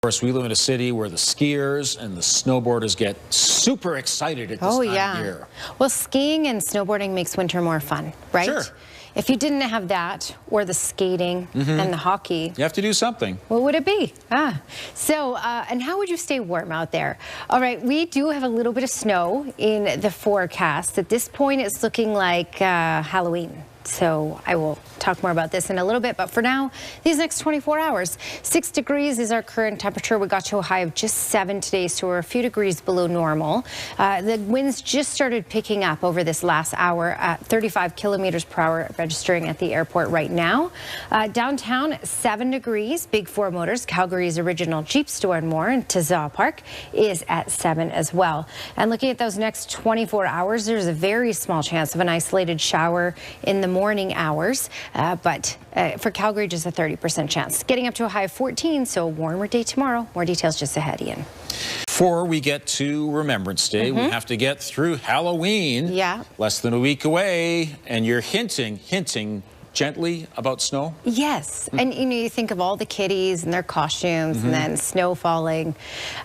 Of course, we live in a city where the skiers and the snowboarders get super excited at this time of year. Well, skiing and snowboarding makes winter more fun, right? Sure. If you didn't have that, or the skating and the hockey, You have to do something. what would it be? And how would you stay warm out there? All right, we do have a little bit of snow in the forecast. At this point, it's looking like Halloween. So I will talk more about this in a little bit. But for now, these next 24 hours, 6 degrees is our current temperature. We got to a high of just 7 today, so we're a few degrees below normal. The winds just started picking up over this last hour at 35 kilometers per hour, registering at the airport right now. Downtown, 7 degrees. Big Four Motors, Calgary's original Jeep store and more, in Tazawa Park, is at 7 as well. And looking at those next 24 hours, there's a very small chance of an isolated shower in the morning hours, but for Calgary, just a 30% chance. Getting up to a high of 14, so a warmer day tomorrow. More details just ahead, Ian. Before we get to Remembrance Day, we have to get through Halloween. Yeah. Less than a week away, and you're hinting gently about snow? Yes, and you think of all the kiddies and their costumes and then snow falling.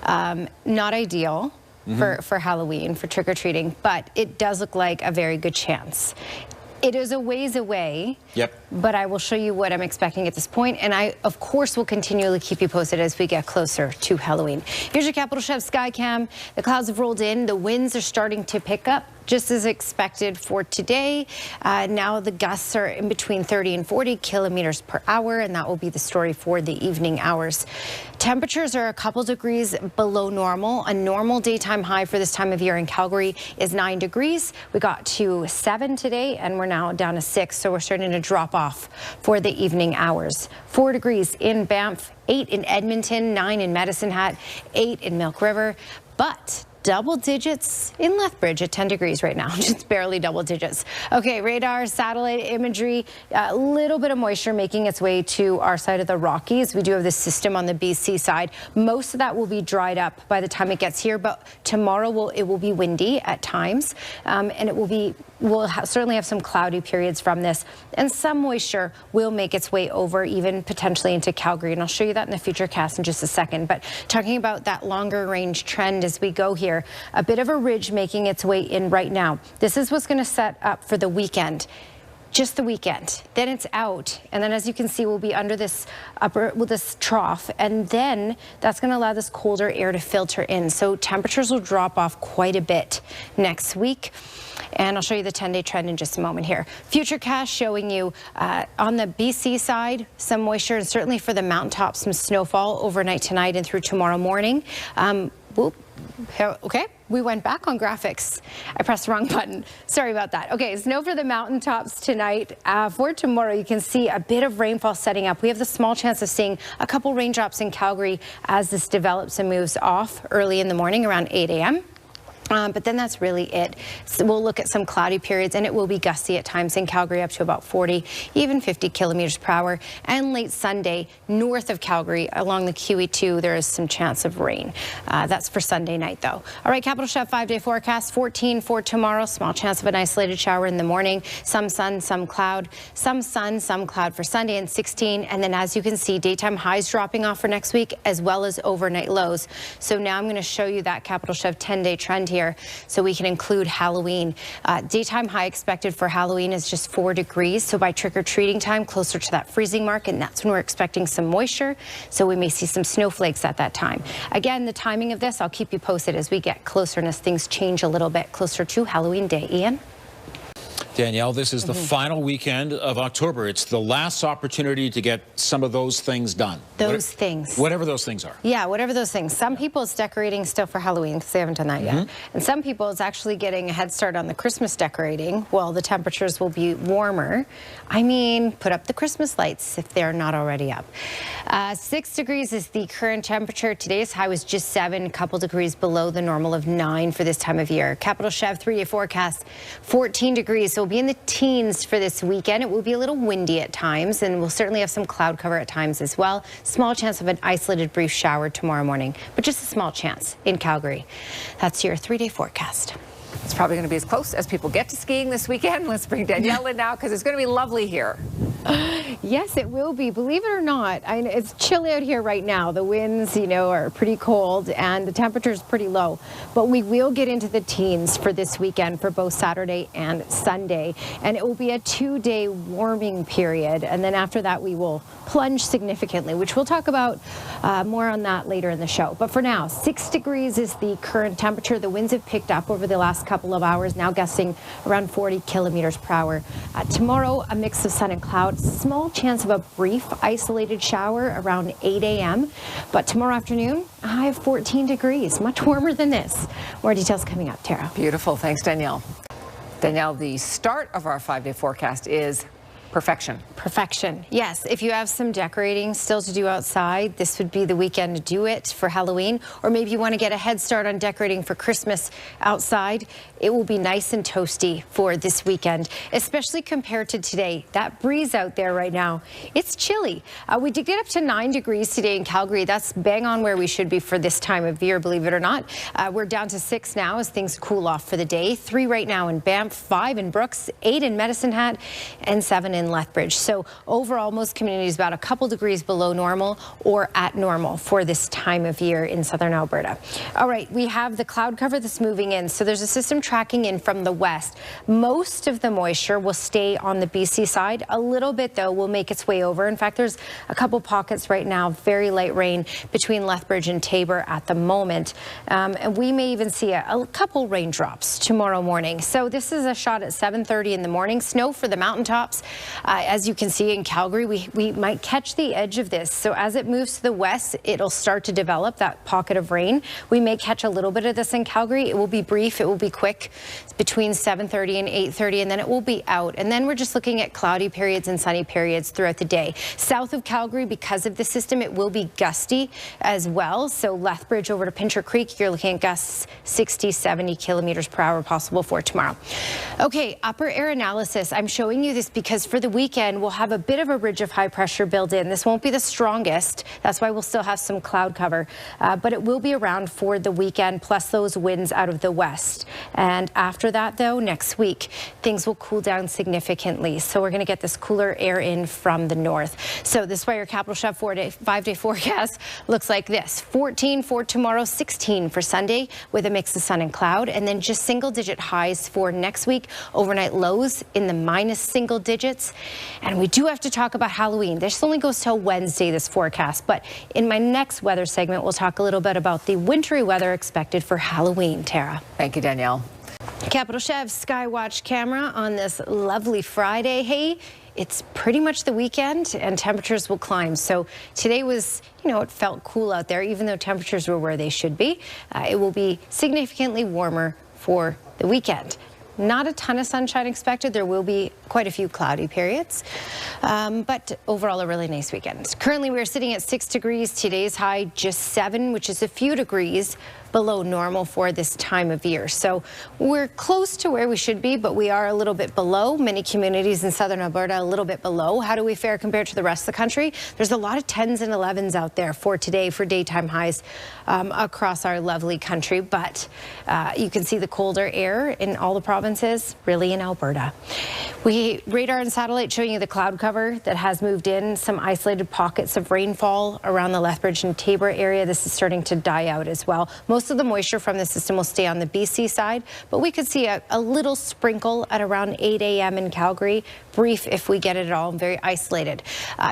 Not ideal for Halloween, for trick-or-treating, but it does look like a very good chance. It is a ways away, but I will show you what I'm expecting at this point, and I, of course, will continually keep you posted as we get closer to Halloween. Here's your Capital Chef Skycam. The clouds have rolled in. The winds are starting to pick up, just as expected for today. Now the gusts are in between 30 and 40 kilometers per hour, and that will be the story for the evening hours. Temperatures are a couple degrees below normal. A normal daytime high for this time of year in Calgary is 9 degrees. We got to 7 today, and we're now down to 6, so we're starting to drop off for the evening hours. 4 degrees in Banff, 8 in Edmonton, 9 in Medicine Hat, 8 in Milk River, but double digits in Lethbridge at 10 degrees right now, just barely double digits. Okay, radar, satellite imagery, a little bit of moisture making its way to our side of the Rockies. We do have this system on the BC side. Most of that will be dried up by the time it gets here, but tomorrow it will be windy at times, and we'll certainly have some cloudy periods from this, and some moisture will make its way over, even potentially into Calgary, and I'll show you that in the future cast in just a second. But talking about that longer range trend as we go here, a bit of a ridge making its way in right now. This is what's going to set up for the weekend. Just the weekend. Then it's out, and then as you can see, we'll be under this this trough, and then that's going to allow this colder air to filter in. So temperatures will drop off quite a bit next week. And I'll show you the 10-day trend in just a moment here. Futurecast showing you on the BC side some moisture, and certainly for the mountaintops some snowfall overnight tonight and through tomorrow morning. Okay, we went back on graphics. I pressed the wrong button. Sorry about that. Okay, snow for the mountaintops tonight. For tomorrow, you can see a bit of rainfall setting up. We have the small chance of seeing a couple raindrops in Calgary as this develops and moves off early in the morning around 8 a.m. But then that's really it. So we'll look at some cloudy periods, and it will be gusty at times in Calgary, up to about 40, even 50 kilometers per hour. And late Sunday, north of Calgary, along the QE2, there is some chance of rain. That's for Sunday night, though. All right, Capital Chef 5-day forecast, 14 for tomorrow. Small chance of an isolated shower in the morning. Some sun, some cloud. Some sun, some cloud for Sunday, and 16. And then, as you can see, daytime highs dropping off for next week, as well as overnight lows. So now I'm going to show you that Capital Chef 10-day trend here, so we can include Halloween. Daytime high expected for Halloween is just 4 degrees, so by trick-or-treating time, closer to that freezing mark, and that's when we're expecting some moisture, so we may see some snowflakes at that time. Again, the timing of this, I'll keep you posted as we get closer and as things change a little bit closer to Halloween Day. Ian? Danielle, this is the final weekend of October. It's the last opportunity to get some of those things done. Those things. Whatever those things are. Yeah, whatever those things. Some people it's decorating still for Halloween because they haven't done that yet. And some people it's actually getting a head start on the Christmas decorating. Well, the temperatures will be warmer. I mean, put up the Christmas lights if they're not already up. 6 degrees is the current temperature. Today's high was just 7, a couple degrees below the normal of 9 for this time of year. Capital Chef 3-day forecast, 14 degrees. So we'll be in the teens for this weekend. It will be a little windy at times, and we'll certainly have some cloud cover at times as well. Small chance of an isolated brief shower tomorrow morning, but just a small chance in Calgary. That's your 3-day forecast. It's probably going to be as close as people get to skiing this weekend. Let's bring Danielle in now because it's going to be lovely here. Yes, it will be. Believe it or not, it's chilly out here right now. The winds, are pretty cold and the temperature is pretty low. But we will get into the teens for this weekend for both Saturday and Sunday. And it will be a 2-day warming period. And then after that, we will plunge significantly, which we'll talk about more on that later in the show. But for now, 6 degrees is the current temperature. The winds have picked up over the last couple of hours, now gusting around 40 kilometers per hour. Tomorrow, a mix of sun and clouds. Small chance of a brief isolated shower around 8 a.m. But tomorrow afternoon, a high of 14 degrees, much warmer than this. More details coming up, Tara. Beautiful. Thanks, Danielle. Danielle, the start of our 5-day forecast is perfection. Perfection. Yes, if you have some decorating still to do outside, this would be the weekend to do it for Halloween. Or maybe you want to get a head start on decorating for Christmas outside. It will be nice and toasty for this weekend, especially compared to today. That breeze out there right now, it's chilly. We did get up to 9 degrees today in Calgary. That's bang on where we should be for this time of year, believe it or not. We're down to 6 now as things cool off for the day. 3 right now in Banff, 5 in Brooks, 8 in Medicine Hat, and 7 in Lethbridge. So overall, most communities about a couple degrees below normal or at normal for this time of year in southern Alberta. All right, we have the cloud cover that's moving in. So there's a system tracking in from the west. Most of the moisture will stay on the BC side. A little bit, though, will make its way over. In fact, there's a couple pockets right now, very light rain between Lethbridge and Taber at the moment. And we may even see a couple raindrops tomorrow morning. So this is a shot at 7:30 in the morning. Snow for the mountaintops. As you can see in Calgary, we might catch the edge of this. So as it moves to the west, it'll start to develop that pocket of rain. We may catch a little bit of this in Calgary. It will be brief. It will be quick. It's between 7:30 and 8:30, and then it will be out. And then we're just looking at cloudy periods and sunny periods throughout the day. South of Calgary, because of the system, it will be gusty as well. So Lethbridge over to Pincher Creek, you're looking at gusts 60, 70 kilometers per hour possible for tomorrow. Okay, upper air analysis. I'm showing you this because for the weekend, we'll have a bit of a ridge of high pressure built in. This won't be the strongest. That's why we'll still have some cloud cover, but it will be around for the weekend, plus those winds out of the west. And after that, though, next week, things will cool down significantly. So we're going to get this cooler air in from the north. So this is why your Capital Chef 5-day forecast looks like this. 14 for tomorrow, 16 for Sunday with a mix of sun and cloud, and then just single-digit highs for next week. Overnight lows in the minus single digits. And we do have to talk about Halloween. This only goes till Wednesday, this forecast. But in my next weather segment, we'll talk a little bit about the wintry weather expected for Halloween, Tara. Thank you, Danielle. Capital Chef's Skywatch camera on this lovely Friday. Hey, it's pretty much the weekend and temperatures will climb. So today was, it felt cool out there, even though temperatures were where they should be. It will be significantly warmer for the weekend. Not a ton of sunshine expected. There will be quite a few cloudy periods, but overall a really nice weekend. Currently we're sitting at 6 degrees. Today's high just 7, which is a few degrees below normal for this time of year. So we're close to where we should be, but we are a little bit below. Many communities in southern Alberta a little bit below. How do we fare compared to the rest of the country? There's a lot of 10s and 11s out there for today for daytime highs across our lovely country, but you can see the colder air in all the provinces, really in Alberta. We radar and satellite showing you the cloud cover that has moved in, some isolated pockets of rainfall around the Lethbridge and Taber area. This is starting to die out as well. Most of the moisture from the system will stay on the BC side, but we could see a little sprinkle at around 8 a.m. in Calgary. Brief if we get it at all, very isolated.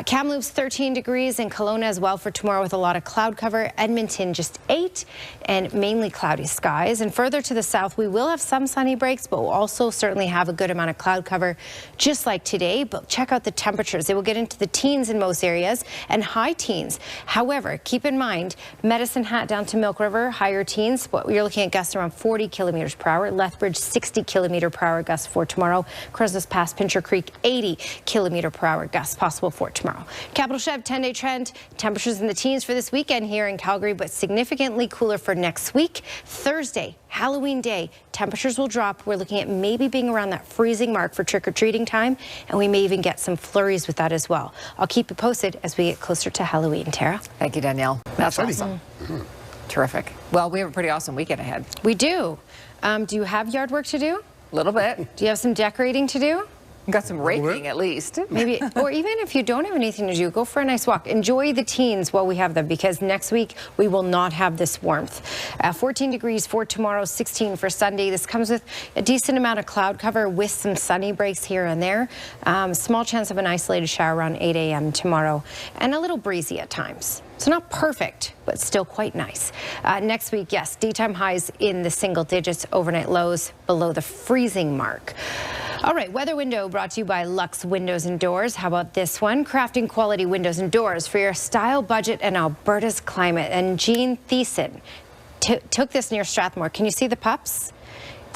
Kamloops 13 degrees and Kelowna as well for tomorrow with a lot of cloud cover. Edmonton just 8 and mainly cloudy skies. And further to the south, we will have some sunny breaks, but we'll also certainly have a good amount of cloud cover just like today. But check out the temperatures. They will get into the teens in most areas and high teens. However, keep in mind, Medicine Hat down to Milk River, higher teens. But you're looking at gusts around 40 kilometers per hour. Lethbridge 60 kilometer per hour gusts for tomorrow. Crosses past Pincher Creek 80 kilometer per hour gusts possible for tomorrow. Capital Chef 10-day trend. Temperatures in the teens for this weekend here in Calgary, but significantly cooler for next week. Thursday, Halloween day, temperatures will drop. We're looking at maybe being around that freezing mark for trick-or-treating time, and we may even get some flurries with that as well. I'll keep you posted as we get closer to Halloween. Tara? Thank you, Danielle. That's awesome. Terrific. Well, we have a pretty awesome weekend ahead. We do. Do you have yard work to do? A little bit. Do you have some decorating to do? Got some raking at least. Maybe, or even if you don't have anything to do, go for a nice walk. Enjoy the teens while we have them, because next week we will not have this warmth. 14 degrees for tomorrow, 16 for Sunday. This comes with a decent amount of cloud cover with some sunny breaks here and there. Small chance of an isolated shower around 8 a.m. tomorrow, and a little breezy at times. So not perfect, but still quite nice. Next week, yes, daytime highs in the single digits, overnight lows below the freezing mark. All right, weather window brought to you by Lux Windows and Doors. How about this one? Crafting quality windows and doors for your style, budget, and Alberta's climate. And Jean Thiessen took this near Strathmore. Can you see the pups?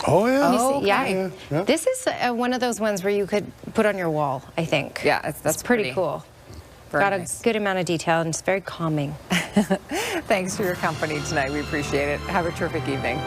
Oh, yeah. Oh, Yeah. This is one of those ones where you could put on your wall, I think. Yeah, that's pretty cool. Very Got nice. a good amount of detail, and it's very calming. Thanks for your company tonight. We appreciate it. Have a terrific evening.